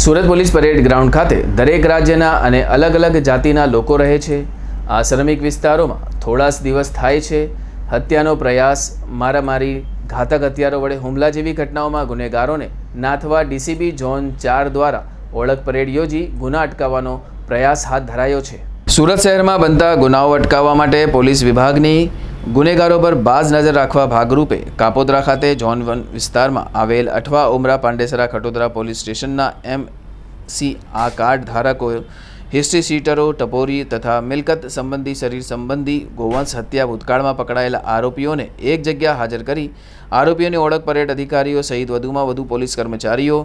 Surat police parade ground ખાતે દરેક રાજ્યના અને અલગ અલગ જાતિના લોકો રહે છે। આ શ્રમિક વિસ્તારોમાં થોડા દિવસ થાય છે હત્યાનો પ્રયાસ, મારામારી, ઘાતક હથિયારો વડે હુમલા જેવી ઘટનાઓમાં ગુનેગારોને નાથવા ડીસીબી ઝોન 4 દ્વારા ઓળખ પરેડ યોજી ગુના અટકાવવાનો પ્રયાસ હાથ ધરાયો છે। સુરત શહેરમાં બનતા ગુનાઓ અટકાવવા માટે પોલીસ વિભાગની ગુનેગારો પર બાજ નજર રાખવા ભાગરૂપે કાપોદ્રા ખાતે ઝોન 1 વિસ્તારમાં આવેલ અઠવા ઉમરા પાંડેસરા ખટોદરા પોલીસ સ્ટેશનના MC આ કાર્ડ ધારકો, હિસ્ટ્રી શીટરો, ટપોરી તથા મિલકત સંબંધી, શરીર સંબંધી ગોવંશ હત્યા ભૂતકાળમાં પકડાયેલા આરોપીઓને એક જગ્યા હાજર કરી આરોપીઓની ઓળખ પરેડ અધિકારીઓ સહિત વધુમાં વધુ પોલીસ કર્મચારીઓ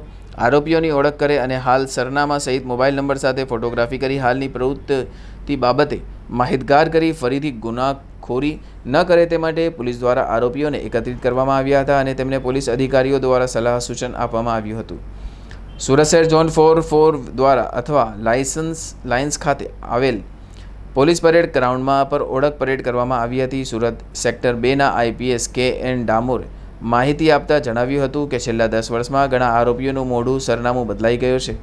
આરોપીઓની ઓળખ કરે અને હાલ સરનામા સહિત મોબાઈલ નંબર સાથે ફોટોગ્રાફી કરી હાલની પ્રવૃત્તિ બાબતે માહિતગાર કરી ફરીથી ગુનાખોરી ન કરે તે માટે પોલીસ દ્વારા આરોપીઓને એકત્રિત કરવામાં આવ્યા હતા અને તેમને પોલીસ અધિકારીઓ દ્વારા સલાહ સૂચન આપવામાં આવ્યું હતું। સુરત શહેર ઝોન 4 દ્વારા અથવા લાયન્સ ખાતે આવેલ પોલીસ પરેડ ગ્રાઉન્ડમાં પર ઓળખ પરેડ કરવામાં આવી હતી। સુરત સેક્ટર 2ના IPS KN ડામોરે માહિતી આપતા જણાવ્યું હતું કે છેલ્લા 10 વર્ષમાં ઘણા આરોપીઓનું મોઢું, સરનામું બદલાઈ ગયું છે।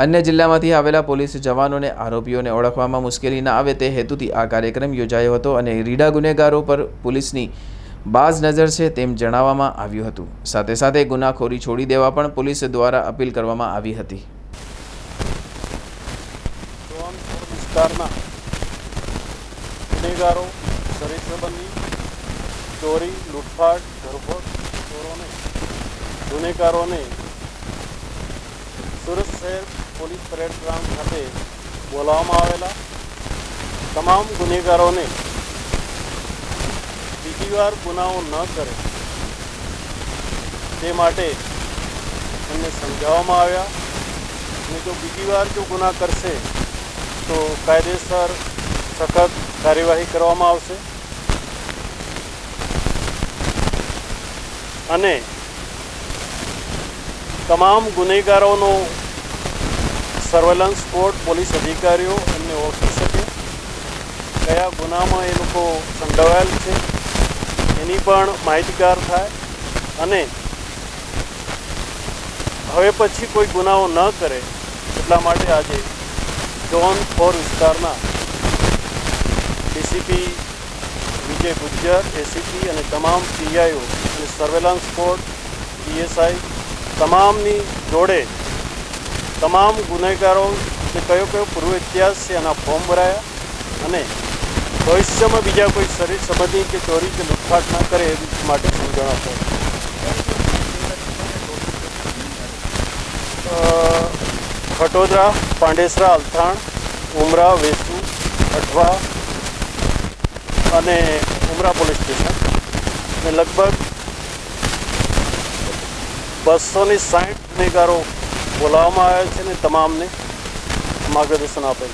અન્ય જિલ્લામાંથી આવેલા પોલીસ જવાનોને આરોપીઓને ઓળખવામાં મુશ્કેલી ન આવે તે હેતુથી આ કાર્યક્રમ યોજાયો હતો અને રીડા ગુનેગારો પર પોલીસની બાજ નજર છે તેમ જણાવવામાં આવ્યું હતું। સાથે સાથે ગુનાખોરી છોડી દેવા પણ પોલીસ દ્વારા અપીલ કરવામાં આવી હતી। ગુનેગારો, શરીર સંબંધી ચોરી, લૂંટફાટ, ધરપકડ, ચોરોને, ગુનેગારોને સુરત શહેર પોલીસ પરેડ ગ્રાઉન્ડ ખાતે બોલાવવામાં આવેલા તમામ ગુનેગારોને બીજી વાર ગુનાઓ ન કરે તે માટે એમને સમજાવવામાં આવ્યા અને જો બીજી વાર જો ગુના કરશે તો કાયદેસર સખત કાર્યવાહી કરવામાં આવશે અને તમામ ગુનેગારોનો સર્વેલન્સ કોડ પોલીસ અધિકારીઓ એમને ઓળખી શકે, કયા ગુનામાં એ લોકો સંડોવાયેલ છે એની પણ માહિતગાર થાય અને હવે પછી કોઈ ગુનાઓ ન કરે એટલા માટે આજે ઝોન 4 વિસ્તારના ડીસીપી વિજય ગુજ્જર, એસીપી અને તમામ PIઓ અને સર્વેલન્સ કોડ PSI તમામની જોડે તમામ ગુનેગારોને કયો પૂર્વ ઇતિહાસ છે એના ફોર્મ ભરાયા અને ભવિષ્યમાં બીજા કોઈ શરીર સંબંધી કે ચોરી કે લૂંટફાટ ના કરે એ માટે સમજણ આપો। ખટોદરા, પાંડેસરા, અલથાણ, ઉમરા, વેસુ, અઠવા અને ઉમરા પોલીસ સ્ટેશન અને લગભગ 260 ગુનેગારો બોલાવવામાં આવ્યા છે અને તમામને માર્ગદર્શન આપેલ।